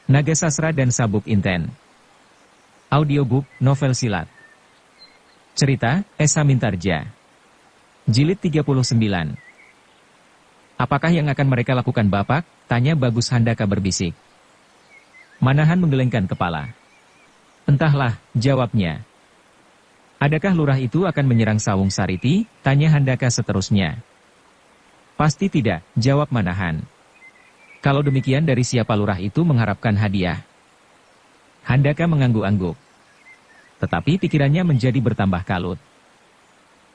Naga Sastra dan Sabuk Inten. Audiobook, novel silat. Cerita, Esa Mintarja. Jilid 39. Apakah yang akan mereka lakukan Bapak? Tanya Bagus Handaka berbisik. Manahan menggelengkan kepala. Entahlah, jawabnya. Adakah lurah itu akan menyerang Sawung Sariti? Tanya Handaka seterusnya. Pasti tidak, jawab Manahan. Kalau demikian dari siapa lurah itu mengharapkan hadiah? Handaka mengangguk-angguk. Tetapi pikirannya menjadi bertambah kalut.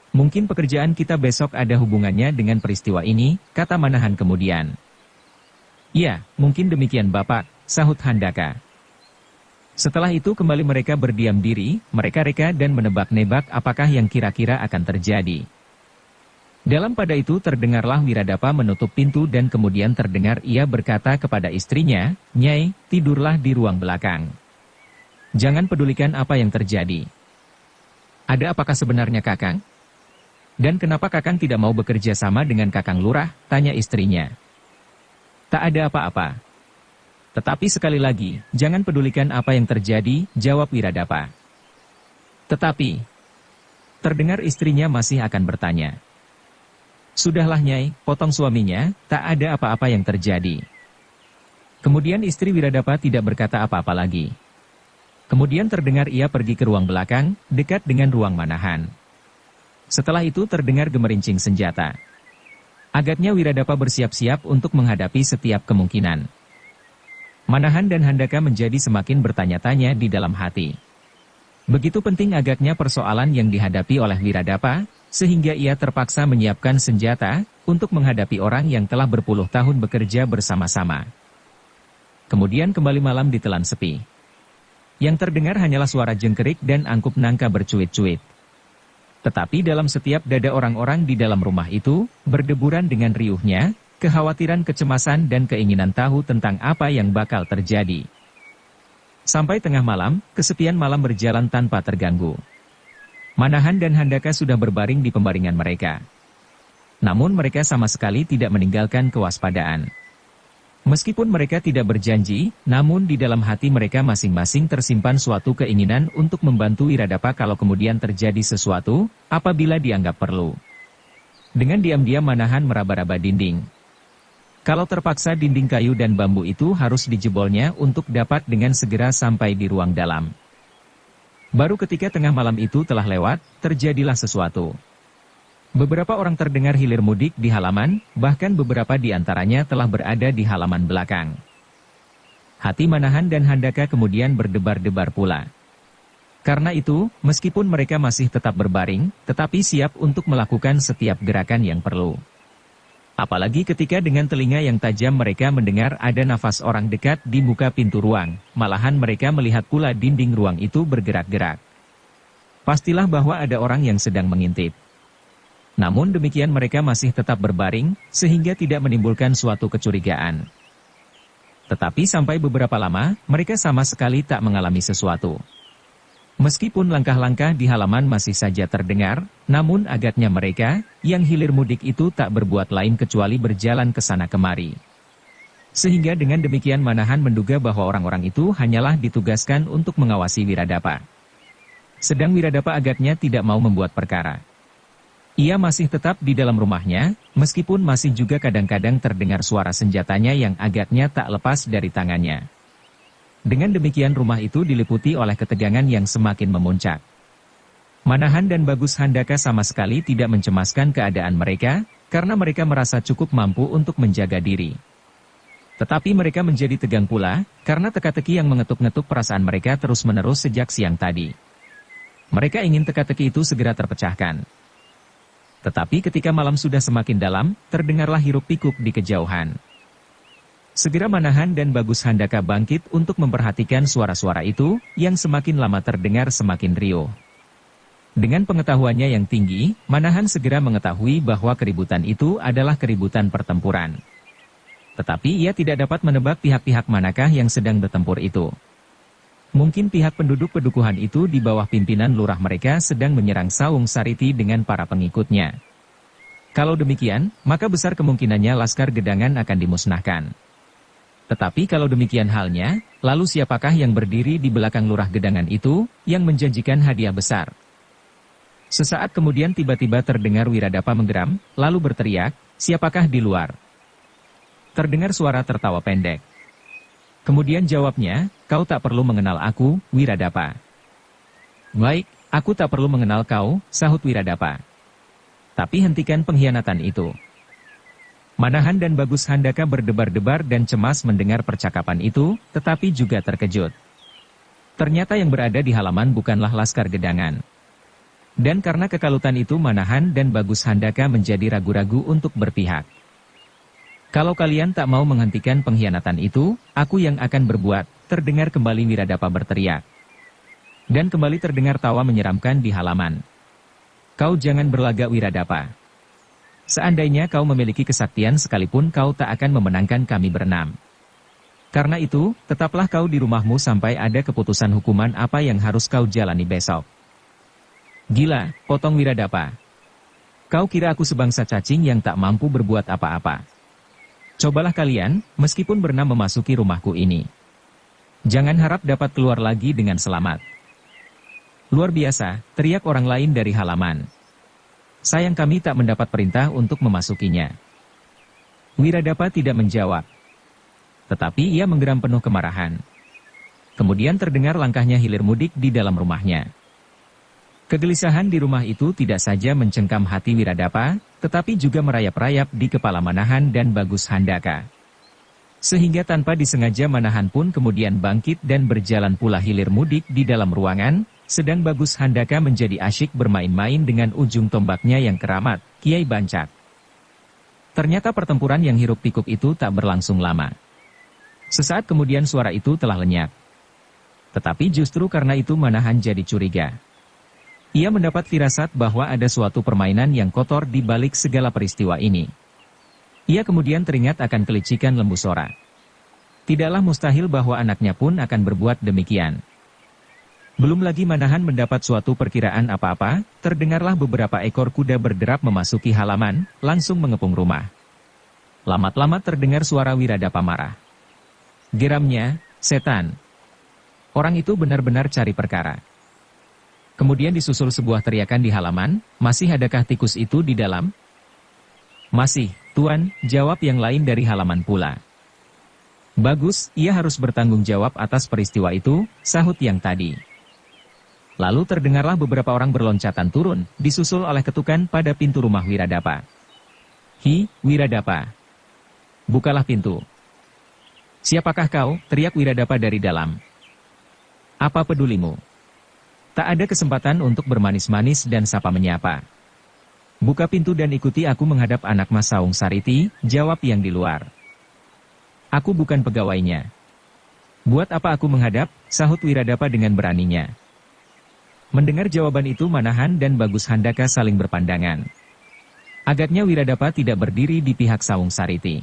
Mungkin pekerjaan kita besok ada hubungannya dengan peristiwa ini, kata Manahan kemudian. Ya, mungkin demikian Bapak, sahut Handaka. Setelah itu kembali mereka berdiam diri, mereka reka dan menebak-nebak apakah yang kira-kira akan terjadi. Dalam pada itu terdengarlah Wiradapa menutup pintu dan kemudian terdengar ia berkata kepada istrinya, Nyai, tidurlah di ruang belakang. Jangan pedulikan apa yang terjadi. Ada apakah sebenarnya Kakang? Dan kenapa Kakang tidak mau bekerja sama dengan Kakang Lurah? Tanya istrinya. Tak ada apa-apa. Tetapi sekali lagi, jangan pedulikan apa yang terjadi, jawab Wiradapa. Tetapi, terdengar istrinya masih akan bertanya. Sudahlah Nyai, potong suaminya, tak ada apa-apa yang terjadi. Kemudian istri Wiradapa tidak berkata apa-apa lagi. Kemudian terdengar ia pergi ke ruang belakang, dekat dengan ruang Manahan. Setelah itu terdengar gemerincing senjata. Agaknya Wiradapa bersiap-siap untuk menghadapi setiap kemungkinan. Manahan dan Handaka menjadi semakin bertanya-tanya di dalam hati. Begitu penting agaknya persoalan yang dihadapi oleh Wiradapa, sehingga ia terpaksa menyiapkan senjata untuk menghadapi orang yang telah berpuluh tahun bekerja bersama-sama. Kemudian kembali malam ditelan sepi. Yang terdengar hanyalah suara jengkerik dan angkup nangka bercuit-cuit. Tetapi dalam setiap dada orang-orang di dalam rumah itu, berdeburan dengan riuhnya, kekhawatiran, kecemasan dan keinginan tahu tentang apa yang bakal terjadi. Sampai tengah malam, kesepian malam berjalan tanpa terganggu. Manahan dan Handaka sudah berbaring di pembaringan mereka. Namun mereka sama sekali tidak meninggalkan kewaspadaan. Meskipun mereka tidak berjanji, namun di dalam hati mereka masing-masing tersimpan suatu keinginan untuk membantu Wiradapa kalau kemudian terjadi sesuatu, apabila dianggap perlu. Dengan diam-diam Manahan meraba-raba dinding. Kalau terpaksa dinding kayu dan bambu itu harus dijebolnya untuk dapat dengan segera sampai di ruang dalam. Baru ketika tengah malam itu telah lewat, terjadilah sesuatu. Beberapa orang terdengar hilir mudik di halaman, bahkan beberapa di antaranya telah berada di halaman belakang. Hati Manahan dan Handaka kemudian berdebar-debar pula. Karena itu, meskipun mereka masih tetap berbaring, tetapi siap untuk melakukan setiap gerakan yang perlu. Apalagi ketika dengan telinga yang tajam mereka mendengar ada nafas orang dekat di muka pintu ruang, malahan mereka melihat pula dinding ruang itu bergerak-gerak. Pastilah bahwa ada orang yang sedang mengintip. Namun demikian mereka masih tetap berbaring, sehingga tidak menimbulkan suatu kecurigaan. Tetapi sampai beberapa lama, mereka sama sekali tak mengalami sesuatu. Meskipun langkah-langkah di halaman masih saja terdengar, namun agaknya mereka, yang hilir mudik itu tak berbuat lain kecuali berjalan ke sana kemari. Sehingga dengan demikian Manahan menduga bahwa orang-orang itu hanyalah ditugaskan untuk mengawasi Wiradapa. Sedang Wiradapa agaknya tidak mau membuat perkara. Ia masih tetap di dalam rumahnya, meskipun masih juga kadang-kadang terdengar suara senjatanya yang agaknya tak lepas dari tangannya. Dengan demikian rumah itu diliputi oleh ketegangan yang semakin memuncak. Manahan dan Bagus Handaka sama sekali tidak mencemaskan keadaan mereka, karena mereka merasa cukup mampu untuk menjaga diri. Tetapi mereka menjadi tegang pula, karena teka-teki yang mengetuk-ngetuk perasaan mereka terus-menerus sejak siang tadi. Mereka ingin teka-teki itu segera terpecahkan. Tetapi ketika malam sudah semakin dalam, terdengarlah hiruk-pikuk di kejauhan. Segera Manahan dan Bagus Handaka bangkit untuk memperhatikan suara-suara itu, yang semakin lama terdengar semakin riuh. Dengan pengetahuannya yang tinggi, Manahan segera mengetahui bahwa keributan itu adalah keributan pertempuran. Tetapi ia tidak dapat menebak pihak-pihak manakah yang sedang bertempur itu. Mungkin pihak penduduk pedukuhan itu di bawah pimpinan lurah mereka sedang menyerang Sawung Sariti dengan para pengikutnya. Kalau demikian, maka besar kemungkinannya Laskar Gedangan akan dimusnahkan. Tetapi kalau demikian halnya, lalu siapakah yang berdiri di belakang lurah gedangan itu, yang menjanjikan hadiah besar? Sesaat kemudian tiba-tiba terdengar Wiradapa menggeram, lalu berteriak, siapakah di luar? Terdengar suara tertawa pendek. Kemudian jawabnya, kau tak perlu mengenal aku, Wiradapa. Baik, aku tak perlu mengenal kau, sahut Wiradapa. Tapi hentikan pengkhianatan itu. Manahan dan Bagus Handaka berdebar-debar dan cemas mendengar percakapan itu, tetapi juga terkejut. Ternyata yang berada di halaman bukanlah Laskar Gedangan. Dan karena kekalutan itu Manahan dan Bagus Handaka menjadi ragu-ragu untuk berpihak. Kalau kalian tak mau menghentikan pengkhianatan itu, aku yang akan berbuat, terdengar kembali Wiradapa berteriak. Dan kembali terdengar tawa menyeramkan di halaman. Kau jangan berlagak Wiradapa. Seandainya kau memiliki kesaktian sekalipun kau tak akan memenangkan kami berenam. Karena itu, tetaplah kau di rumahmu sampai ada keputusan hukuman apa yang harus kau jalani besok. Gila, potong Wiradapa. Kau kira aku sebangsa cacing yang tak mampu berbuat apa-apa. Cobalah kalian, meskipun berenam memasuki rumahku ini. Jangan harap dapat keluar lagi dengan selamat. Luar biasa, teriak orang lain dari halaman. Sayang kami tak mendapat perintah untuk memasukinya. Wiradapa tidak menjawab. Tetapi ia menggeram penuh kemarahan. Kemudian terdengar langkahnya hilir mudik di dalam rumahnya. Kegelisahan di rumah itu tidak saja mencengkam hati Wiradapa, tetapi juga merayap-rayap di kepala Manahan dan Bagus Handaka. Sehingga tanpa disengaja Manahan pun kemudian bangkit dan berjalan pula hilir mudik di dalam ruangan, sedang Bagus Handaka menjadi asyik bermain-main dengan ujung tombaknya yang keramat, Kiai Bancak. Ternyata pertempuran yang hiruk-pikuk itu tak berlangsung lama. Sesaat kemudian suara itu telah lenyap. Tetapi justru karena itu Manahan jadi curiga. Ia mendapat firasat bahwa ada suatu permainan yang kotor di balik segala peristiwa ini. Ia kemudian teringat akan kelicikan Lembu Sora. Tidaklah mustahil bahwa anaknya pun akan berbuat demikian. Belum lagi Manahan mendapat suatu perkiraan apa-apa, terdengarlah beberapa ekor kuda berderap memasuki halaman, langsung mengepung rumah. Lamat-lamat terdengar suara Wiradapa marah. Geramnya, setan. Orang itu benar-benar cari perkara. Kemudian disusul sebuah teriakan di halaman, masih adakah tikus itu di dalam? Masih, Tuan, jawab yang lain dari halaman pula. Bagus, ia harus bertanggung jawab atas peristiwa itu, sahut yang tadi. Lalu terdengarlah beberapa orang berloncatan turun, disusul oleh ketukan pada pintu rumah Wiradapa. Hi, Wiradapa. Bukalah pintu. Siapakah kau? Teriak Wiradapa dari dalam. Apa pedulimu? Tak ada kesempatan untuk bermanis-manis dan sapa menyapa. Buka pintu dan ikuti aku menghadap anak Mas Saung Sariti, jawab yang di luar. Aku bukan pegawainya. Buat apa aku menghadap? Sahut Wiradapa dengan beraninya. Mendengar jawaban itu Manahan dan Bagus Handaka saling berpandangan. Agaknya Wiradapa tidak berdiri di pihak Saung Sariti.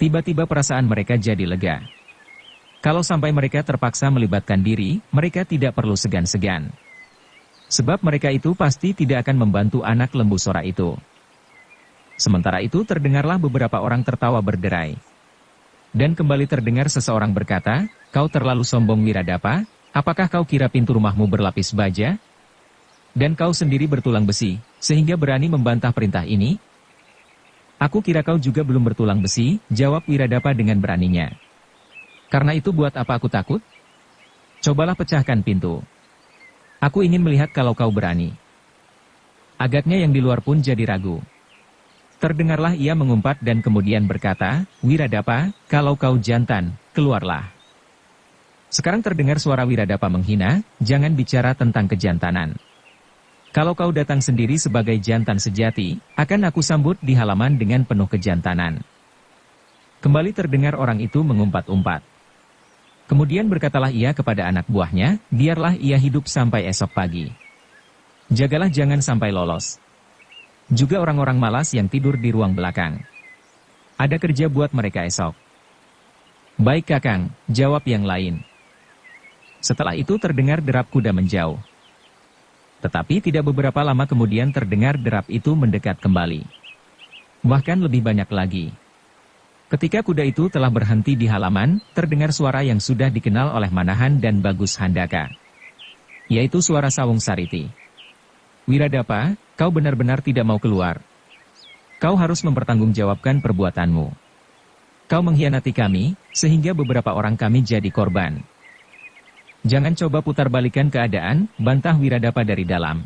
Tiba-tiba perasaan mereka jadi lega. Kalau sampai mereka terpaksa melibatkan diri, mereka tidak perlu segan-segan. Sebab mereka itu pasti tidak akan membantu anak Lembu Sora itu. Sementara itu terdengarlah beberapa orang tertawa berderai. Dan kembali terdengar seseorang berkata, kau terlalu sombong Wiradapa. Apakah kau kira pintu rumahmu berlapis baja? Dan kau sendiri bertulang besi, sehingga berani membantah perintah ini? Aku kira kau juga belum bertulang besi, jawab Wiradapa dengan beraninya. Karena itu buat apa aku takut? Cobalah pecahkan pintu. Aku ingin melihat kalau kau berani. Agaknya yang di luar pun jadi ragu. Terdengarlah ia mengumpat dan kemudian berkata, Wiradapa, kalau kau jantan, keluarlah. Sekarang terdengar suara Wiradapa menghina, jangan bicara tentang kejantanan. Kalau kau datang sendiri sebagai jantan sejati, akan aku sambut di halaman dengan penuh kejantanan. Kembali terdengar orang itu mengumpat-umpat. Kemudian berkatalah ia kepada anak buahnya, biarlah ia hidup sampai esok pagi. Jagalah jangan sampai lolos. Juga orang-orang malas yang tidur di ruang belakang. Ada kerja buat mereka esok. Baik Kakang, jawab yang lain. Setelah itu terdengar derap kuda menjauh. Tetapi tidak beberapa lama kemudian terdengar derap itu mendekat kembali. Bahkan lebih banyak lagi. Ketika kuda itu telah berhenti di halaman, terdengar suara yang sudah dikenal oleh Manahan dan Bagus Handaka. Yaitu suara Sawung Sariti. Wiradapa, kau benar-benar tidak mau keluar. Kau harus mempertanggungjawabkan perbuatanmu. Kau mengkhianati kami, sehingga beberapa orang kami jadi korban. Jangan coba putarbalikan keadaan, bantah Wiradapa dari dalam.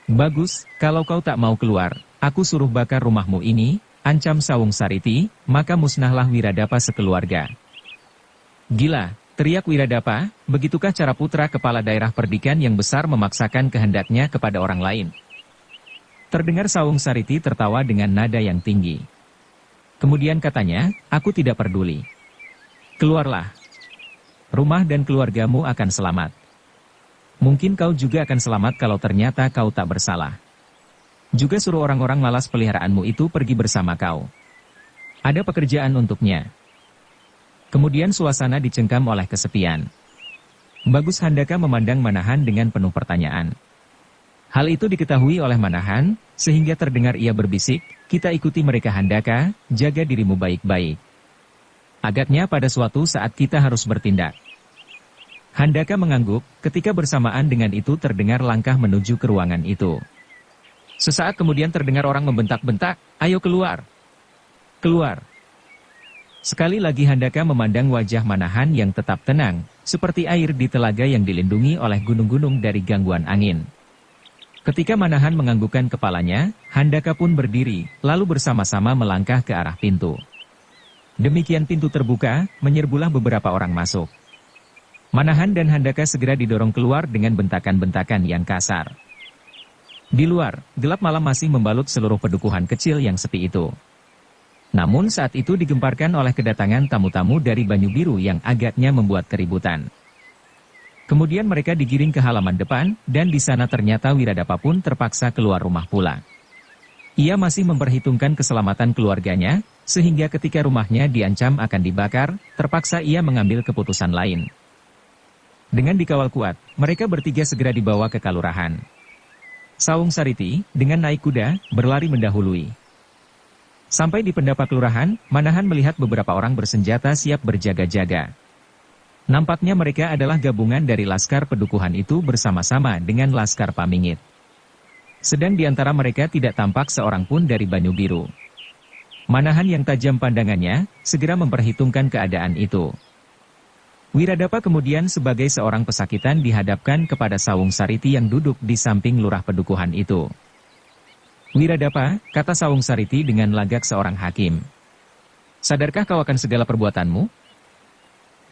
Bagus, kalau kau tak mau keluar, aku suruh bakar rumahmu ini, ancam Sawung Sariti, maka musnahlah Wiradapa sekeluarga. Gila, teriak Wiradapa, begitukah cara putra kepala daerah perdikan yang besar memaksakan kehendaknya kepada orang lain? Terdengar Sawung Sariti tertawa dengan nada yang tinggi. Kemudian katanya, aku tidak peduli. Keluarlah. Rumah dan keluargamu akan selamat. Mungkin kau juga akan selamat kalau ternyata kau tak bersalah. Juga suruh orang-orang malas peliharaanmu itu pergi bersama kau. Ada pekerjaan untuknya. Kemudian suasana dicengkam oleh kesepian. Bagus Handaka memandang Manahan dengan penuh pertanyaan. Hal itu diketahui oleh Manahan, sehingga terdengar ia berbisik, kita ikuti mereka Handaka, jaga dirimu baik-baik. Agaknya pada suatu saat kita harus bertindak. Handaka mengangguk, ketika bersamaan dengan itu terdengar langkah menuju ke ruangan itu. Sesaat kemudian terdengar orang membentak-bentak, ayo keluar. Keluar. Sekali lagi Handaka memandang wajah Manahan yang tetap tenang, seperti air di telaga yang dilindungi oleh gunung-gunung dari gangguan angin. Ketika Manahan menganggukkan kepalanya, Handaka pun berdiri, lalu bersama-sama melangkah ke arah pintu. Demikian pintu terbuka, menyerbulah beberapa orang masuk. Manahan dan Handaka segera didorong keluar dengan bentakan-bentakan yang kasar. Di luar, gelap malam masih membalut seluruh pedukuhan kecil yang sepi itu. Namun saat itu digemparkan oleh kedatangan tamu-tamu dari Banyu Biru yang agaknya membuat keributan. Kemudian mereka digiring ke halaman depan, dan di sana ternyata Wiradapa pun terpaksa keluar rumah pula. Ia masih memperhitungkan keselamatan keluarganya, sehingga ketika rumahnya diancam akan dibakar, terpaksa ia mengambil keputusan lain. Dengan dikawal kuat, mereka bertiga segera dibawa ke kalurahan. Sawung Sariti, dengan naik kuda, berlari mendahului. Sampai di pendapat kelurahan, Manahan melihat beberapa orang bersenjata siap berjaga-jaga. Nampaknya mereka adalah gabungan dari laskar pedukuhan itu bersama-sama dengan laskar Pamingit. Sedang di antara mereka tidak tampak seorang pun dari Banyu Biru. Manahan yang tajam pandangannya, segera memperhitungkan keadaan itu. Wiradapa kemudian sebagai seorang pesakitan dihadapkan kepada Sawung Sariti yang duduk di samping lurah pedukuhan itu. Wiradapa, kata Sawung Sariti dengan lagak seorang hakim. Sadarkah kau akan segala perbuatanmu?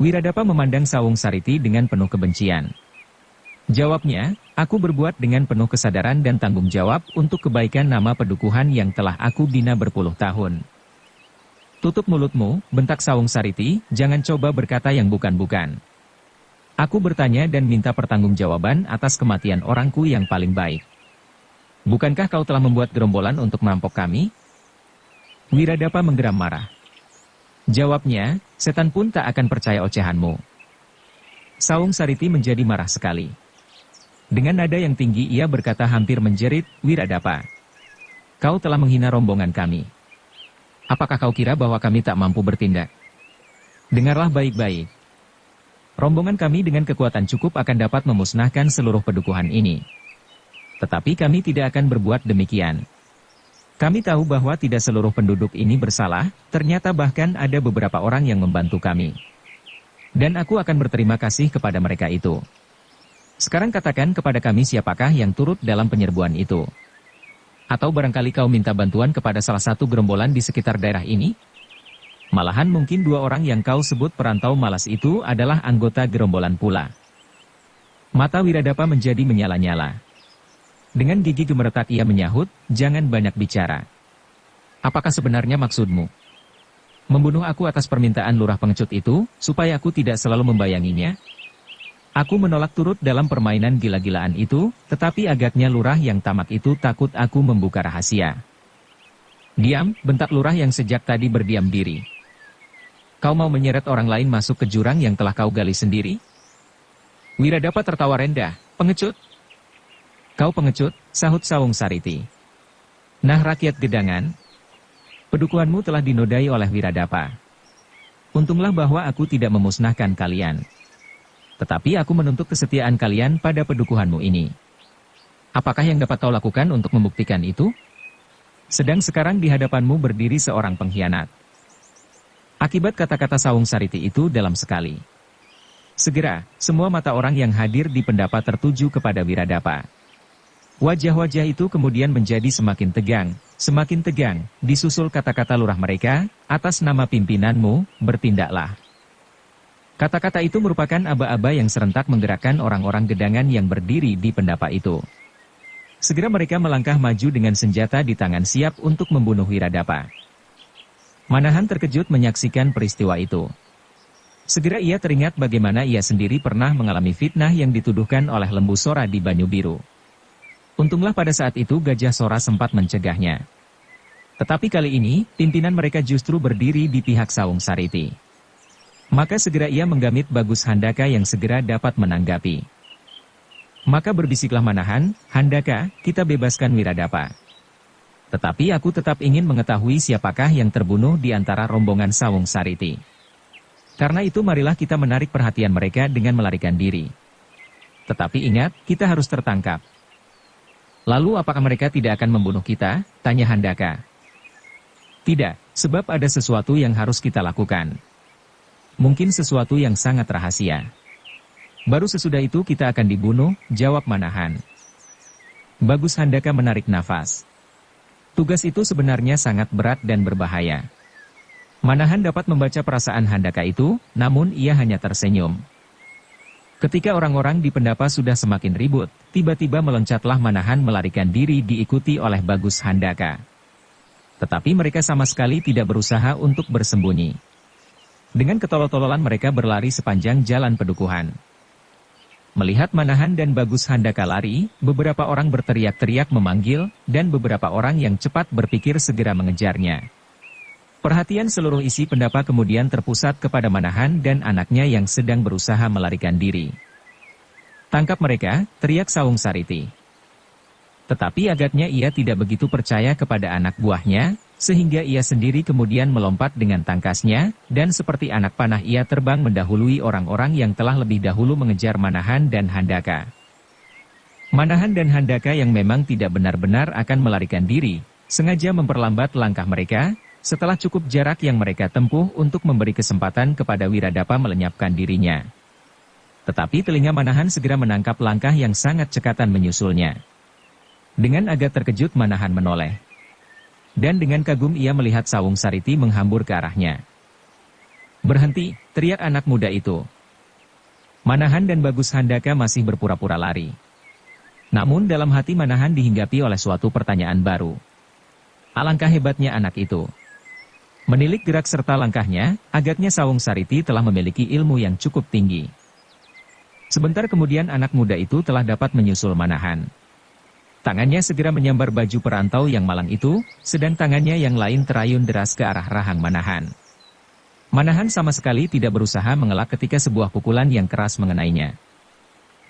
Wiradapa memandang Sawung Sariti dengan penuh kebencian. Jawabnya, aku berbuat dengan penuh kesadaran dan tanggung jawab untuk kebaikan nama pedukuhan yang telah aku bina berpuluh tahun. Tutup mulutmu, bentak Sawung Sariti, jangan coba berkata yang bukan-bukan. Aku bertanya dan minta pertanggungjawaban atas kematian orangku yang paling baik. Bukankah kau telah membuat gerombolan untuk merampok kami? Wiradapa menggeram marah. Jawabnya, setan pun tak akan percaya ocehanmu. Sawung Sariti menjadi marah sekali. Dengan nada yang tinggi ia berkata hampir menjerit, Wiradapa, kau telah menghina rombongan kami. Apakah kau kira bahwa kami tak mampu bertindak? Dengarlah baik-baik. Rombongan kami dengan kekuatan cukup akan dapat memusnahkan seluruh pedukuhan ini. Tetapi kami tidak akan berbuat demikian. Kami tahu bahwa tidak seluruh penduduk ini bersalah, ternyata bahkan ada beberapa orang yang membantu kami. Dan aku akan berterima kasih kepada mereka itu. Sekarang katakan kepada kami siapakah yang turut dalam penyerbuan itu. Atau barangkali kau minta bantuan kepada salah satu gerombolan di sekitar daerah ini? Malahan mungkin dua orang yang kau sebut perantau malas itu adalah anggota gerombolan pula. Mata Wiradapa menjadi menyala-nyala. Dengan gigi gemeretak ia menyahut, jangan banyak bicara. Apakah sebenarnya maksudmu? Membunuh aku atas permintaan lurah pengecut itu, supaya aku tidak selalu membayanginya? Aku menolak turut dalam permainan gila-gilaan itu, tetapi agaknya lurah yang tamak itu takut aku membuka rahasia. Diam, bentak lurah yang sejak tadi berdiam diri. Kau mau menyeret orang lain masuk ke jurang yang telah kau gali sendiri? Wiradapa tertawa rendah, pengecut. Kau pengecut, sahut Sawung Sariti. Nah rakyat gedangan. Pedukuhanmu telah dinodai oleh Wiradapa. Untunglah bahwa aku tidak memusnahkan kalian. Tetapi aku menuntut kesetiaan kalian pada pedukuhanmu ini. Apakah yang dapat kau lakukan untuk membuktikan itu? Sedang sekarang di hadapanmu berdiri seorang pengkhianat. Akibat kata-kata Sawung Sariti itu dalam sekali. Segera, semua mata orang yang hadir di pendapa tertuju kepada Wiradapa. Wajah-wajah itu kemudian menjadi semakin tegang, disusul kata-kata lurah mereka, atas nama pimpinanmu, bertindaklah. Kata-kata itu merupakan aba-aba yang serentak menggerakkan orang-orang gedangan yang berdiri di pendapa itu. Segera mereka melangkah maju dengan senjata di tangan siap untuk membunuh Wiradapa. Manahan terkejut menyaksikan peristiwa itu. Segera ia teringat bagaimana ia sendiri pernah mengalami fitnah yang dituduhkan oleh Lembu Sora di Banyu Biru. Untunglah pada saat itu Gajah Sora sempat mencegahnya. Tetapi kali ini, pimpinan mereka justru berdiri di pihak Sawung Sariti. Maka segera ia menggamit Bagus Handaka yang segera dapat menanggapi. Maka berbisiklah Manahan, Handaka, kita bebaskan Wiradapa. Tetapi aku tetap ingin mengetahui siapakah yang terbunuh di antara rombongan Sawung Sariti. Karena itu marilah kita menarik perhatian mereka dengan melarikan diri. Tetapi ingat, kita harus tertangkap. Lalu apakah mereka tidak akan membunuh kita? Tanya Handaka. Tidak, sebab ada sesuatu yang harus kita lakukan. Mungkin sesuatu yang sangat rahasia. Baru sesudah itu kita akan dibunuh, jawab Manahan. Bagus Handaka menarik nafas. Tugas itu sebenarnya sangat berat dan berbahaya. Manahan dapat membaca perasaan Handaka itu, namun ia hanya tersenyum. Ketika orang-orang di pendapa sudah semakin ribut, tiba-tiba meloncatlah Manahan melarikan diri diikuti oleh Bagus Handaka. Tetapi mereka sama sekali tidak berusaha untuk bersembunyi. Dengan ketolol-tololan mereka berlari sepanjang jalan pedukuhan. Melihat Manahan dan Bagus Handaka lari, beberapa orang berteriak-teriak memanggil, dan beberapa orang yang cepat berpikir segera mengejarnya. Perhatian seluruh isi pendapa kemudian terpusat kepada Manahan dan anaknya yang sedang berusaha melarikan diri. Tangkap mereka, teriak Sawung Sariti. Tetapi agaknya ia tidak begitu percaya kepada anak buahnya, sehingga ia sendiri kemudian melompat dengan tangkasnya, dan seperti anak panah ia terbang mendahului orang-orang yang telah lebih dahulu mengejar Manahan dan Handaka. Manahan dan Handaka yang memang tidak benar-benar akan melarikan diri, sengaja memperlambat langkah mereka, setelah cukup jarak yang mereka tempuh untuk memberi kesempatan kepada Wiradapa melenyapkan dirinya. Tetapi telinga Manahan segera menangkap langkah yang sangat cekatan menyusulnya. Dengan agak terkejut Manahan menoleh. Dan dengan kagum ia melihat Sawung Sariti menghambur ke arahnya. Berhenti, teriak anak muda itu. Manahan dan Bagus Handaka masih berpura-pura lari. Namun dalam hati Manahan dihinggapi oleh suatu pertanyaan baru. Alangkah hebatnya anak itu. Menilik gerak serta langkahnya, agaknya Sawung Sariti telah memiliki ilmu yang cukup tinggi. Sebentar kemudian anak muda itu telah dapat menyusul Manahan. Tangannya segera menyambar baju perantau yang malang itu, sedang tangannya yang lain terayun deras ke arah rahang Manahan. Manahan sama sekali tidak berusaha mengelak ketika sebuah pukulan yang keras mengenainya.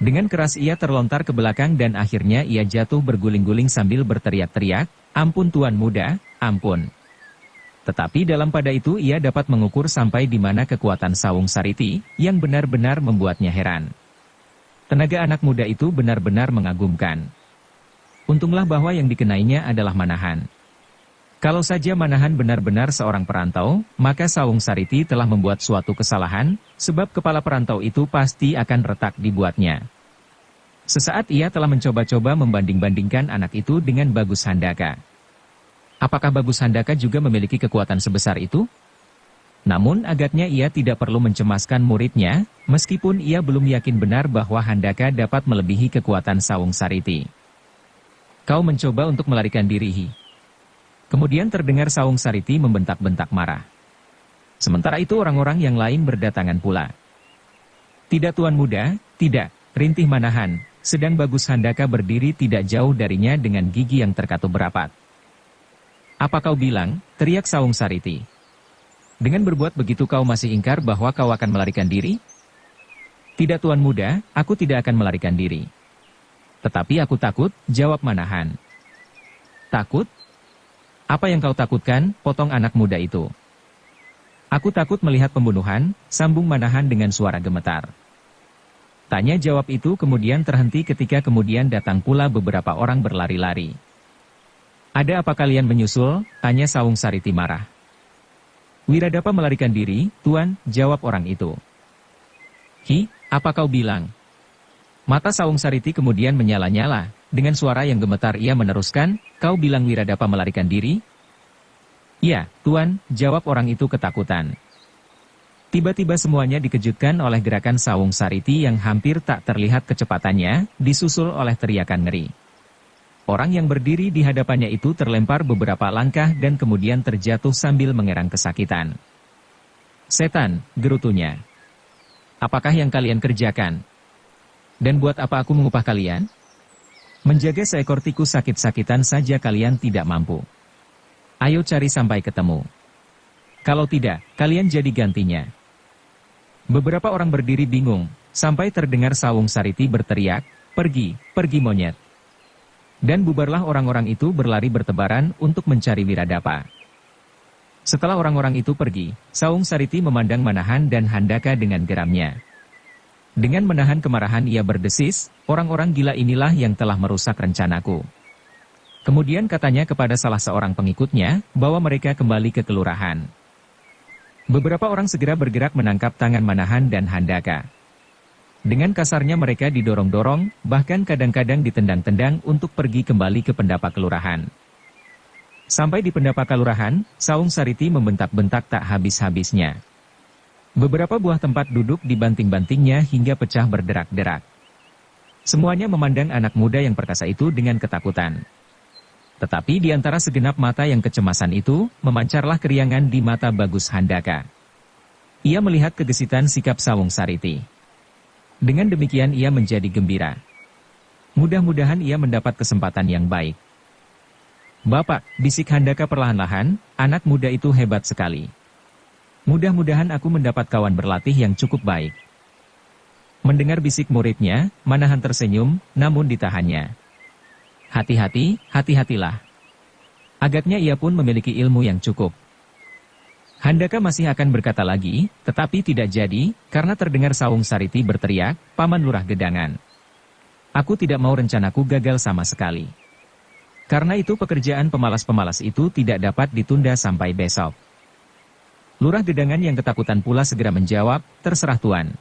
Dengan keras ia terlontar ke belakang dan akhirnya ia jatuh berguling-guling sambil berteriak-teriak, "Ampun Tuan Muda, ampun." Tetapi dalam pada itu ia dapat mengukur sampai di mana kekuatan Sawung Sariti, yang benar-benar membuatnya heran. Tenaga anak muda itu benar-benar mengagumkan. Untunglah bahwa yang dikenainya adalah Manahan. Kalau saja Manahan benar-benar seorang perantau, maka Sawung Sariti telah membuat suatu kesalahan, sebab kepala perantau itu pasti akan retak dibuatnya. Sesaat ia telah mencoba-coba membanding-bandingkan anak itu dengan Bagus Handaka. Apakah Bagus Handaka juga memiliki kekuatan sebesar itu? Namun agaknya ia tidak perlu mencemaskan muridnya, meskipun ia belum yakin benar bahwa Handaka dapat melebihi kekuatan Sawung Sariti. Kau mencoba untuk melarikan diri. Kemudian terdengar Sawung Sariti membentak-bentak marah. Sementara itu orang-orang yang lain berdatangan pula. Tidak Tuan Muda, tidak, rintih Manahan, sedang Bagus Handaka berdiri tidak jauh darinya dengan gigi yang terkatup rapat. Apa kau bilang? Teriak Sawung Sariti. Dengan berbuat begitu kau masih ingkar bahwa kau akan melarikan diri? Tidak Tuan Muda, aku tidak akan melarikan diri. Tetapi aku takut, jawab Manahan. Takut? Apa yang kau takutkan, potong anak muda itu? Aku takut melihat pembunuhan, sambung Manahan dengan suara gemetar. Tanya jawab itu kemudian terhenti ketika kemudian datang pula beberapa orang berlari-lari. Ada apa kalian menyusul? Tanya Sawung Sariti marah. Wiradapa melarikan diri, Tuan, jawab orang itu. Hi, apa kau bilang? Mata Sawung Sariti kemudian menyala-nyala. Dengan suara yang gemetar ia meneruskan, kau bilang Wiradapa melarikan diri? Ya, Tuan, jawab orang itu ketakutan. Tiba-tiba semuanya dikejutkan oleh gerakan Sawung Sariti yang hampir tak terlihat kecepatannya, disusul oleh teriakan ngeri. Orang yang berdiri di hadapannya itu terlempar beberapa langkah dan kemudian terjatuh sambil mengerang kesakitan. Setan, gerutunya. Apakah yang kalian kerjakan? Dan buat apa aku mengupah kalian? Menjaga seekor tikus sakit-sakitan saja kalian tidak mampu. Ayo cari sampai ketemu. Kalau tidak, kalian jadi gantinya. Beberapa orang berdiri bingung, sampai terdengar Sawung Sariti berteriak, pergi, pergi monyet. Dan bubarlah orang-orang itu berlari bertebaran untuk mencari Wiradapa. Setelah orang-orang itu pergi, Sawung Sariti memandang Manahan dan Handaka dengan geramnya. Dengan menahan kemarahan ia berdesis, orang-orang gila inilah yang telah merusak rencanaku. Kemudian katanya kepada salah seorang pengikutnya, bahwa mereka kembali ke kelurahan. Beberapa orang segera bergerak menangkap tangan Manahan dan Handaka. Dengan kasarnya mereka didorong-dorong, bahkan kadang-kadang ditendang-tendang untuk pergi kembali ke pendapa kelurahan. Sampai di pendapa kelurahan, Sawung Sariti membentak-bentak tak habis-habisnya. Beberapa buah tempat duduk dibanting-bantingnya hingga pecah berderak-derak. Semuanya memandang anak muda yang perkasa itu dengan ketakutan. Tetapi di antara segenap mata yang kecemasan itu, memancarlah keriangan di mata Bagus Handaka. Ia melihat kegesitan sikap Sawung Sariti. Dengan demikian ia menjadi gembira. Mudah-mudahan ia mendapat kesempatan yang baik. Bapak, bisik Handaka perlahan-lahan, anak muda itu hebat sekali. Mudah-mudahan aku mendapat kawan berlatih yang cukup baik. Mendengar bisik muridnya, Manahan tersenyum, namun ditahannya. Hati-hati, hati-hatilah. Agaknya ia pun memiliki ilmu yang cukup. Handaka masih akan berkata lagi, tetapi tidak jadi, karena terdengar Sawung Sariti berteriak, Paman Lurah Gedangan. Aku tidak mau rencanaku gagal sama sekali. Karena itu pekerjaan pemalas-pemalas itu tidak dapat ditunda sampai besok. Lurah Gedangan yang ketakutan pula segera menjawab, terserah Tuan.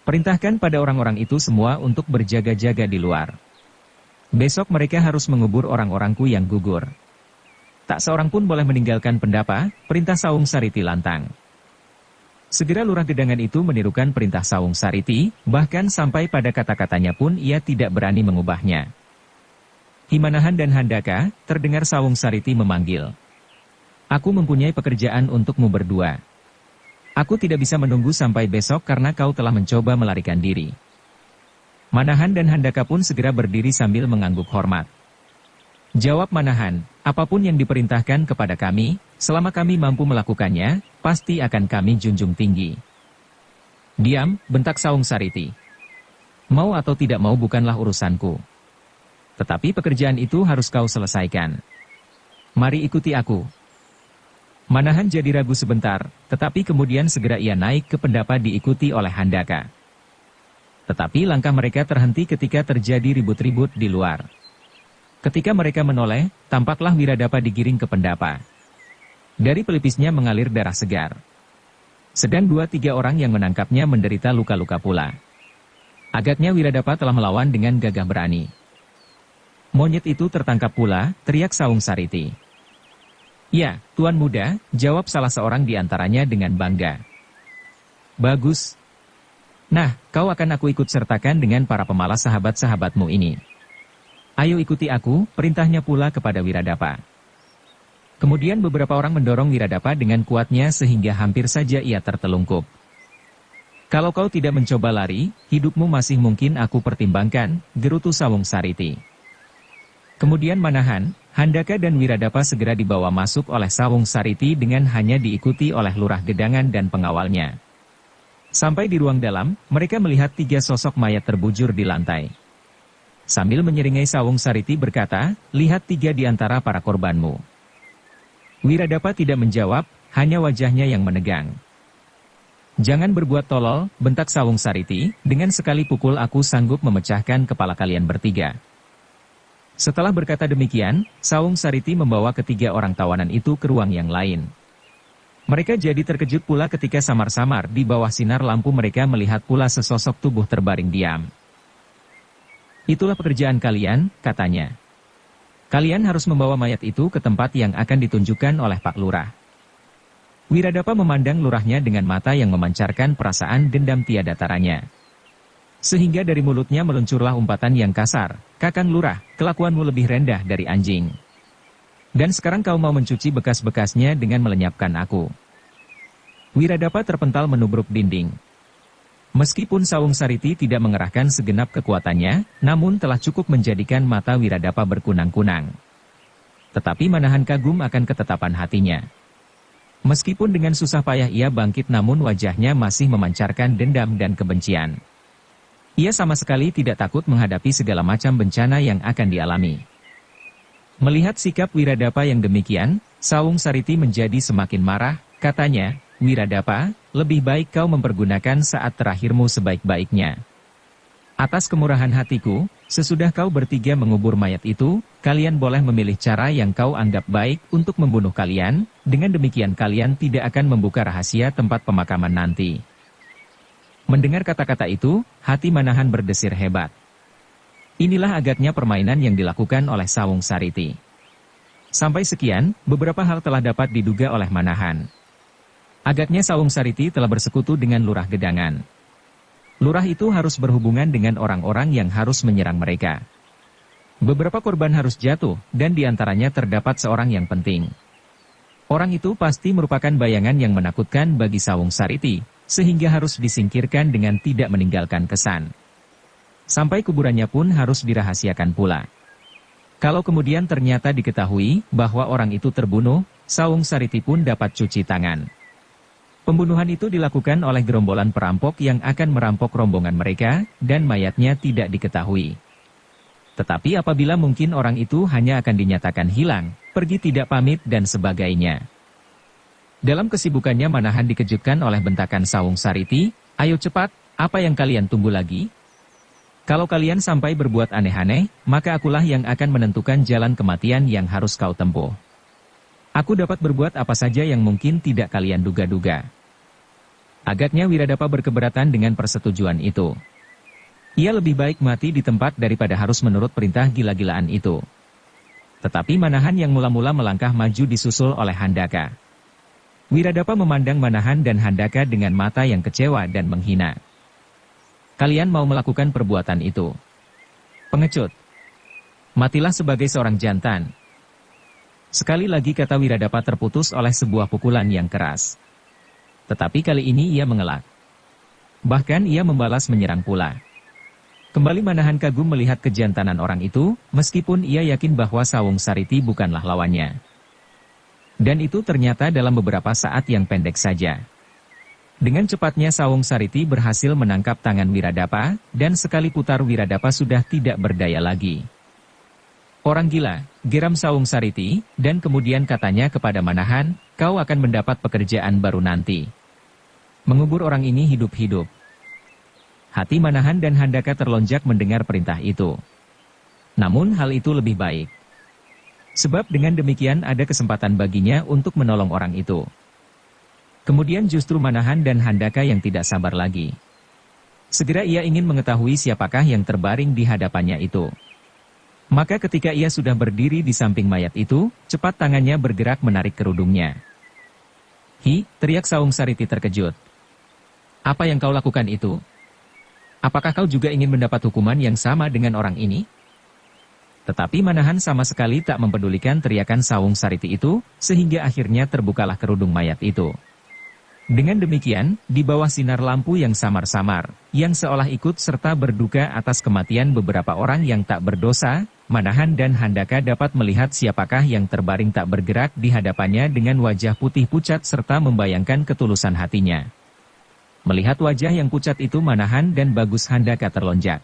Perintahkan pada orang-orang itu semua untuk berjaga-jaga di luar. Besok mereka harus mengubur orang-orangku yang gugur. Tak seorang pun boleh meninggalkan pendapa, perintah Sawung Sariti lantang. Segera Lurah Gedangan itu menirukan perintah Sawung Sariti, bahkan sampai pada kata-katanya pun ia tidak berani mengubahnya. Manahan dan Handaka, terdengar Sawung Sariti memanggil. Aku mempunyai pekerjaan untukmu berdua. Aku tidak bisa menunggu sampai besok karena kau telah mencoba melarikan diri. Manahan dan Handaka pun segera berdiri sambil mengangguk hormat. Jawab Manahan, apapun yang diperintahkan kepada kami, selama kami mampu melakukannya, pasti akan kami junjung tinggi. Diam, bentak Sawung Sariti. Mau atau tidak mau bukanlah urusanku. Tetapi pekerjaan itu harus kau selesaikan. Mari ikuti aku. Manahan jadi ragu sebentar, tetapi kemudian segera ia naik ke pendapa diikuti oleh Handaka. Tetapi langkah mereka terhenti ketika terjadi ribut-ribut di luar. Ketika mereka menoleh, tampaklah Wiradapa digiring ke pendapa. Dari pelipisnya mengalir darah segar. Sedang 2-3 orang yang menangkapnya menderita luka-luka pula. Agaknya Wiradapa telah melawan dengan gagah berani. Monyet itu tertangkap pula, teriak Sawung Sariti. Ya, Tuan Muda, jawab salah seorang di antaranya dengan bangga. Bagus. Nah, kau akan aku ikut sertakan dengan para pemalas sahabat-sahabatmu ini. Ayo ikuti aku, perintahnya pula kepada Wiradapa. Kemudian beberapa orang mendorong Wiradapa dengan kuatnya sehingga hampir saja ia tertelungkup. Kalau kau tidak mencoba lari, hidupmu masih mungkin aku pertimbangkan, gerutu Sawung Sariti. Kemudian Manahan, Handaka dan Wiradapa segera dibawa masuk oleh Sawung Sariti dengan hanya diikuti oleh Lurah Gedangan dan pengawalnya. Sampai di ruang dalam, mereka melihat 3 sosok mayat terbujur di lantai. Sambil menyeringai Sawung Sariti berkata, lihat 3 di antara para korbanmu. Wiradapa tidak menjawab, hanya wajahnya yang menegang. Jangan berbuat tolol, bentak Sawung Sariti, dengan sekali pukul aku sanggup memecahkan kepala kalian bertiga. Setelah berkata demikian, Sawung Sariti membawa ketiga orang tawanan itu ke ruang yang lain. Mereka jadi terkejut pula ketika samar-samar di bawah sinar lampu mereka melihat pula sesosok tubuh terbaring diam. Itulah pekerjaan kalian, katanya. Kalian harus membawa mayat itu ke tempat yang akan ditunjukkan oleh Pak Lurah. Wiradapa memandang lurahnya dengan mata yang memancarkan perasaan dendam tiada taranya. Sehingga dari mulutnya meluncurlah umpatan yang kasar, "Kakang Lurah, kelakuanmu lebih rendah dari anjing. Dan sekarang kau mau mencuci bekas-bekasnya dengan melenyapkan aku." Wiradapa terpental menubruk dinding. Meskipun Sawung Sariti tidak mengerahkan segenap kekuatannya, namun telah cukup menjadikan mata Wiradapa berkunang-kunang. Tetapi Manahan kagum akan ketetapan hatinya. Meskipun dengan susah payah ia bangkit namun wajahnya masih memancarkan dendam dan kebencian. Ia sama sekali tidak takut menghadapi segala macam bencana yang akan dialami. Melihat sikap Wiradapa yang demikian, Sawung Sariti menjadi semakin marah, katanya, "Wiradapa, lebih baik kau mempergunakan saat terakhirmu sebaik-baiknya. Atas kemurahan hatiku, sesudah kau bertiga mengubur mayat itu, kalian boleh memilih cara yang kau anggap baik untuk membunuh kalian, dengan demikian kalian tidak akan membuka rahasia tempat pemakaman nanti." Mendengar kata-kata itu, hati Manahan berdesir hebat. Inilah agaknya permainan yang dilakukan oleh Sawung Sariti. Sampai sekian, beberapa hal telah dapat diduga oleh Manahan. Agaknya Sawung Sariti telah bersekutu dengan Lurah Gedangan. Lurah itu harus berhubungan dengan orang-orang yang harus menyerang mereka. Beberapa korban harus jatuh, dan diantaranya terdapat seorang yang penting. Orang itu pasti merupakan bayangan yang menakutkan bagi Sawung Sariti, sehingga harus disingkirkan dengan tidak meninggalkan kesan. Sampai kuburannya pun harus dirahasiakan pula. Kalau kemudian ternyata diketahui bahwa orang itu terbunuh, Sawung Sariti pun dapat cuci tangan. Pembunuhan itu dilakukan oleh gerombolan perampok yang akan merampok rombongan mereka, dan mayatnya tidak diketahui. Tetapi apabila mungkin orang itu hanya akan dinyatakan hilang, pergi tidak pamit dan sebagainya. Dalam kesibukannya Manahan dikejutkan oleh bentakan Sawung Sariti, "Ayo cepat, apa yang kalian tunggu lagi? Kalau kalian sampai berbuat aneh-aneh, maka akulah yang akan menentukan jalan kematian yang harus kau tempuh. Aku dapat berbuat apa saja yang mungkin tidak kalian duga-duga." Agaknya Wiradapa berkeberatan dengan persetujuan itu. Ia lebih baik mati di tempat daripada harus menurut perintah gila-gilaan itu. Tetapi Manahan yang mula-mula melangkah maju disusul oleh Handaka. Wiradapa memandang Manahan dan Handaka dengan mata yang kecewa dan menghina. "Kalian mau melakukan perbuatan itu? Pengecut! Matilah sebagai seorang jantan." Sekali lagi kata Wiradapa terputus oleh sebuah pukulan yang keras. Tetapi kali ini ia mengelak. Bahkan ia membalas menyerang pula. Kembali Manahan kagum melihat kejantanan orang itu, meskipun ia yakin bahwa Sawung Sariti bukanlah lawannya. Dan itu ternyata dalam beberapa saat yang pendek saja. Dengan cepatnya Sawung Sariti berhasil menangkap tangan Wiradapa, dan sekali putar Wiradapa sudah tidak berdaya lagi. "Orang gila," geram Sawung Sariti, dan kemudian katanya kepada Manahan, "Kau akan mendapat pekerjaan baru nanti. Mengubur orang ini hidup-hidup." Hati Manahan dan Handaka terlonjak mendengar perintah itu. Namun hal itu lebih baik. Sebab dengan demikian ada kesempatan baginya untuk menolong orang itu. Kemudian justru Manahan dan Handaka yang tidak sabar lagi. Segera ia ingin mengetahui siapakah yang terbaring di hadapannya itu. Maka ketika ia sudah berdiri di samping mayat itu, cepat tangannya bergerak menarik kerudungnya. "Hi!" teriak Sawung Sariti terkejut. "Apa yang kau lakukan itu? Apakah kau juga ingin mendapat hukuman yang sama dengan orang ini?" Tetapi Manahan sama sekali tak mempedulikan teriakan Sawung Sariti itu, sehingga akhirnya terbukalah kerudung mayat itu. Dengan demikian, di bawah sinar lampu yang samar-samar, yang seolah ikut serta berduka atas kematian beberapa orang yang tak berdosa, Manahan dan Handaka dapat melihat siapakah yang terbaring tak bergerak di hadapannya dengan wajah putih pucat serta membayangkan ketulusan hatinya. Melihat wajah yang pucat itu Manahan dan Bagus Handaka terlonjak.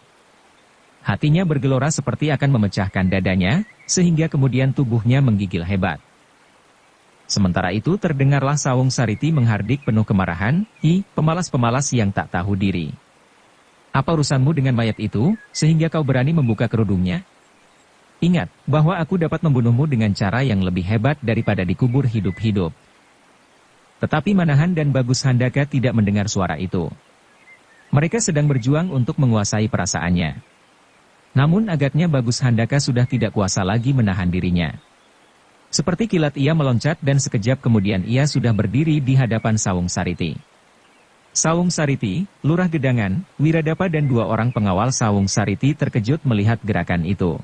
Hatinya bergelora seperti akan memecahkan dadanya, sehingga kemudian tubuhnya menggigil hebat. Sementara itu terdengarlah Sawung Sariti menghardik penuh kemarahan, "Ih, pemalas-pemalas yang tak tahu diri. Apa urusanmu dengan mayat itu, sehingga kau berani membuka kerudungnya? Ingat, bahwa aku dapat membunuhmu dengan cara yang lebih hebat daripada dikubur hidup-hidup." Tetapi Manahan dan Bagus Handaka tidak mendengar suara itu. Mereka sedang berjuang untuk menguasai perasaannya. Namun agaknya Bagus Handaka sudah tidak kuasa lagi menahan dirinya. Seperti kilat ia meloncat dan sekejap kemudian ia sudah berdiri di hadapan Sawung Sariti. Sawung Sariti, Lurah Gedangan, Wiradapa dan 2 orang pengawal Sawung Sariti terkejut melihat gerakan itu.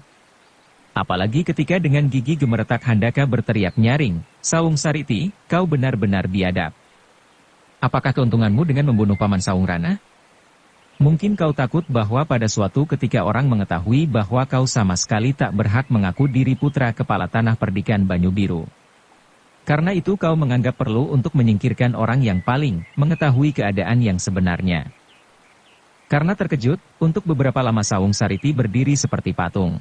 Apalagi ketika dengan gigi gemeretak Handaka berteriak nyaring, "Sawung Sariti, kau benar-benar biadab. Apakah keuntunganmu dengan membunuh Paman Sawung Rana? Mungkin kau takut bahwa pada suatu ketika orang mengetahui bahwa kau sama sekali tak berhak mengaku diri putra kepala tanah perdikan Banyu Biru. Karena itu kau menganggap perlu untuk menyingkirkan orang yang paling mengetahui keadaan yang sebenarnya." Karena terkejut, untuk beberapa lama Sawung Sariti berdiri seperti patung.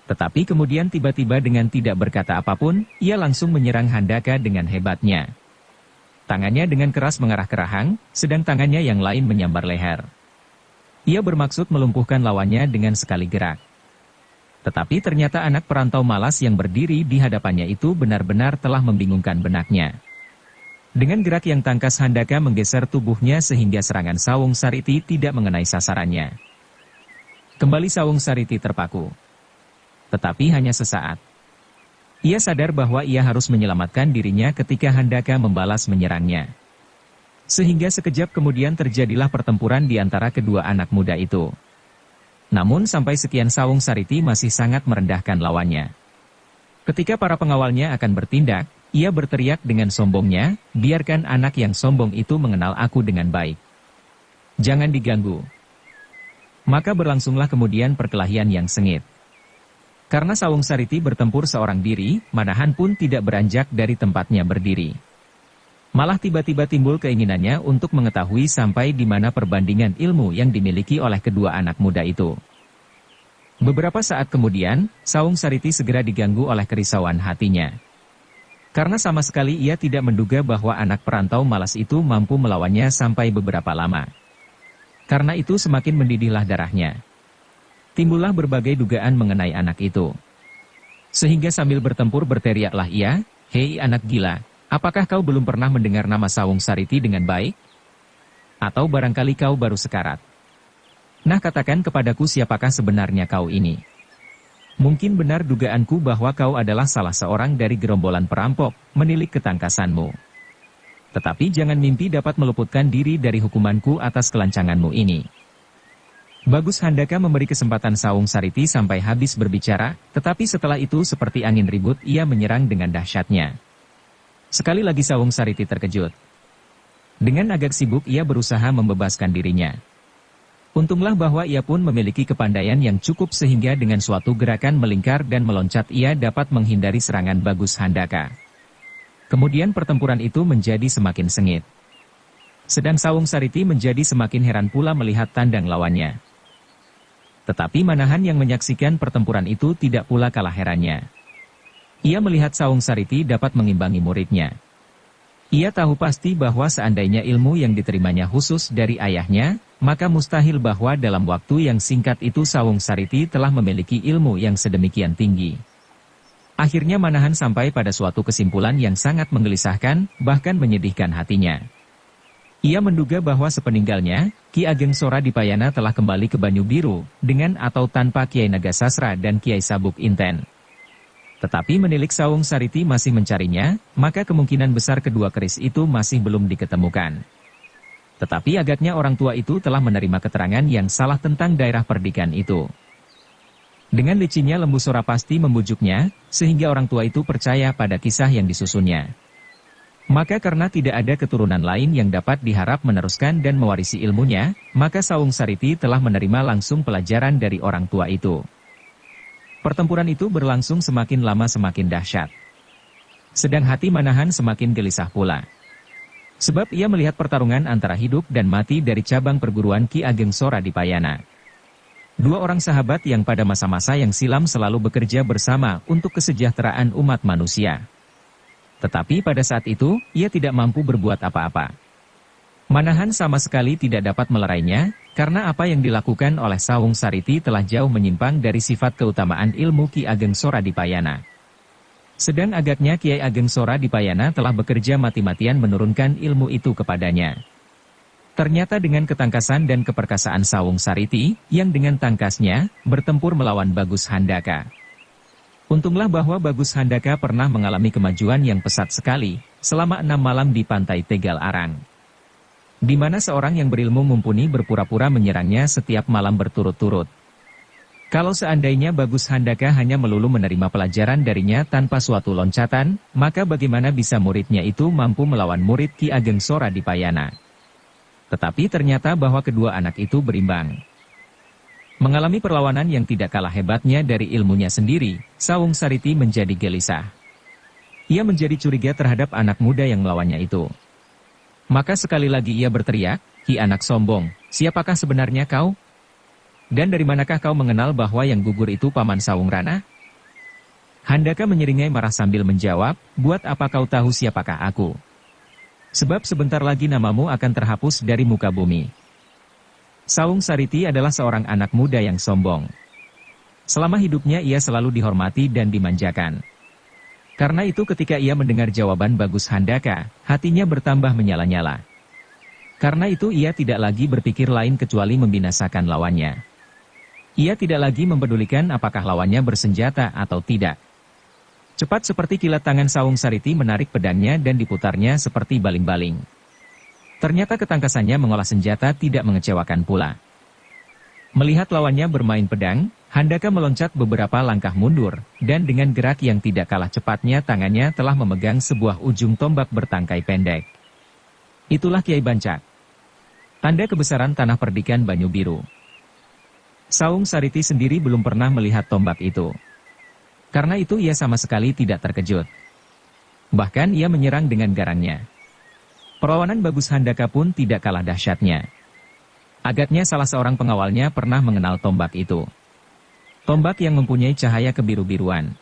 Tetapi kemudian tiba-tiba dengan tidak berkata apapun, ia langsung menyerang Handaka dengan hebatnya. Tangannya dengan keras mengarah ke rahang, sedang tangannya yang lain menyambar leher. Ia bermaksud melumpuhkan lawannya dengan sekali gerak. Tetapi ternyata anak perantau malas yang berdiri di hadapannya itu benar-benar telah membingungkan benaknya. Dengan gerak yang tangkas Handaka menggeser tubuhnya sehingga serangan Sawung Sariti tidak mengenai sasarannya. Kembali Sawung Sariti terpaku. Tetapi hanya sesaat. Ia sadar bahwa ia harus menyelamatkan dirinya ketika Handaka membalas menyerangnya. Sehingga sekejap kemudian terjadilah pertempuran di antara kedua anak muda itu. Namun sampai sekian Sawung Sariti masih sangat merendahkan lawannya. Ketika para pengawalnya akan bertindak, ia berteriak dengan sombongnya, "Biarkan anak yang sombong itu mengenal aku dengan baik. Jangan diganggu." Maka berlangsunglah kemudian perkelahian yang sengit. Karena Sawung Sariti bertempur seorang diri, Manahan pun tidak beranjak dari tempatnya berdiri. Malah tiba-tiba timbul keinginannya untuk mengetahui sampai di mana perbandingan ilmu yang dimiliki oleh kedua anak muda itu. Beberapa saat kemudian, Sawung Sariti segera diganggu oleh kerisauan hatinya. Karena sama sekali ia tidak menduga bahwa anak perantau malas itu mampu melawannya sampai beberapa lama. Karena itu semakin mendidihlah darahnya. Timbullah berbagai dugaan mengenai anak itu. Sehingga sambil bertempur berteriaklah ia, "Hei anak gila, apakah kau belum pernah mendengar nama Sawung Sariti dengan baik? Atau barangkali kau baru sekarat? Nah katakan kepadaku siapakah sebenarnya kau ini? Mungkin benar dugaanku bahwa kau adalah salah seorang dari gerombolan perampok, menilik ketangkasanmu. Tetapi jangan mimpi dapat meluputkan diri dari hukumanku atas kelancanganmu ini." Bagus Handaka memberi kesempatan Sawung Sariti sampai habis berbicara, tetapi setelah itu seperti angin ribut ia menyerang dengan dahsyatnya. Sekali lagi Sawung Sariti terkejut. Dengan agak sibuk ia berusaha membebaskan dirinya. Untunglah bahwa ia pun memiliki kepandaian yang cukup sehingga dengan suatu gerakan melingkar dan meloncat ia dapat menghindari serangan Bagus Handaka. Kemudian pertempuran itu menjadi semakin sengit. Sedang Sawung Sariti menjadi semakin heran pula melihat tandang lawannya. Tetapi Manahan yang menyaksikan pertempuran itu tidak pula kalah herannya. Ia melihat Sawung Sariti dapat mengimbangi muridnya. Ia tahu pasti bahwa seandainya ilmu yang diterimanya khusus dari ayahnya, maka mustahil bahwa dalam waktu yang singkat itu Sawung Sariti telah memiliki ilmu yang sedemikian tinggi. Akhirnya Manahan sampai pada suatu kesimpulan yang sangat menggelisahkan, bahkan menyedihkan hatinya. Ia menduga bahwa sepeninggalnya, Ki Ageng Sora Dipayana telah kembali ke Banyu Biru, dengan atau tanpa Kiai Nagasasra dan Kiai Sabuk Inten. Tetapi menilik Sawung Sariti masih mencarinya, maka kemungkinan besar kedua keris itu masih belum diketemukan. Tetapi agaknya orang tua itu telah menerima keterangan yang salah tentang daerah perdikan itu. Dengan licinnya Lembu Sora pasti membujuknya, sehingga orang tua itu percaya pada kisah yang disusunnya. Maka karena tidak ada keturunan lain yang dapat diharap meneruskan dan mewarisi ilmunya, maka Sawung Sariti telah menerima langsung pelajaran dari orang tua itu. Pertempuran itu berlangsung semakin lama semakin dahsyat. Sedang hati Manahan semakin gelisah pula. Sebab ia melihat pertarungan antara hidup dan mati dari cabang perguruan Ki Ageng Sora Dipayana. Dua orang sahabat yang pada masa-masa yang silam selalu bekerja bersama untuk kesejahteraan umat manusia. Tetapi pada saat itu, ia tidak mampu berbuat apa-apa. Manahan sama sekali tidak dapat melerainya, karena apa yang dilakukan oleh Sawung Sariti telah jauh menyimpang dari sifat keutamaan ilmu Ki Ageng Soradipayana. Sedang agaknya Kiai Ageng Soradipayana telah bekerja mati-matian menurunkan ilmu itu kepadanya. Ternyata dengan ketangkasan dan keperkasaan Sawung Sariti, yang dengan tangkasnya, bertempur melawan Bagus Handaka. Untunglah bahwa Bagus Handaka pernah mengalami kemajuan yang pesat sekali, selama 6 malam di pantai Tegal Arang. Di mana seorang yang berilmu mumpuni berpura-pura menyerangnya setiap malam berturut-turut. Kalau seandainya Bagus Handaka hanya melulu menerima pelajaran darinya tanpa suatu loncatan, maka bagaimana bisa muridnya itu mampu melawan murid Ki Ageng Soradipayana? Tetapi ternyata bahwa kedua anak itu berimbang. Mengalami perlawanan yang tidak kalah hebatnya dari ilmunya sendiri, Sawung Sariti menjadi gelisah. Ia menjadi curiga terhadap anak muda yang melawannya itu. Maka sekali lagi ia berteriak, "Ki anak sombong, siapakah sebenarnya kau? Dan dari manakah kau mengenal bahwa yang gugur itu Paman Sawung Rana?" Handaka menyeringai marah sambil menjawab, "Buat apa kau tahu siapakah aku? Sebab sebentar lagi namamu akan terhapus dari muka bumi." Sawung Sariti adalah seorang anak muda yang sombong. Selama hidupnya ia selalu dihormati dan dimanjakan. Karena itu ketika ia mendengar jawaban Bagus Handaka, hatinya bertambah menyala-nyala. Karena itu ia tidak lagi berpikir lain kecuali membinasakan lawannya. Ia tidak lagi mempedulikan apakah lawannya bersenjata atau tidak. Cepat seperti kilat tangan Sawung Sariti menarik pedangnya dan diputarnya seperti baling-baling. Ternyata ketangkasannya mengolah senjata tidak mengecewakan pula. Melihat lawannya bermain pedang, Handaka meloncat beberapa langkah mundur, dan dengan gerak yang tidak kalah cepatnya tangannya telah memegang sebuah ujung tombak bertangkai pendek. Itulah Kiai Bancak. Tanda kebesaran tanah perdikan Banyu Biru. Sawung Sariti sendiri belum pernah melihat tombak itu. Karena itu ia sama sekali tidak terkejut. Bahkan ia menyerang dengan garangnya. Perlawanan Bagus Handaka pun tidak kalah dahsyatnya. Agaknya salah seorang pengawalnya pernah mengenal tombak itu. Tombak yang mempunyai cahaya kebiru-biruan.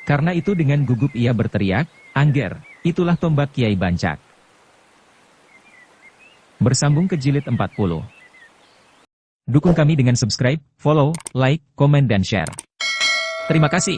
Karena itu dengan gugup ia berteriak, "Angger, itulah tombak Kiai Bancak." Bersambung ke jilid 40. Dukung kami dengan subscribe, follow, like, komen dan share. Terima kasih.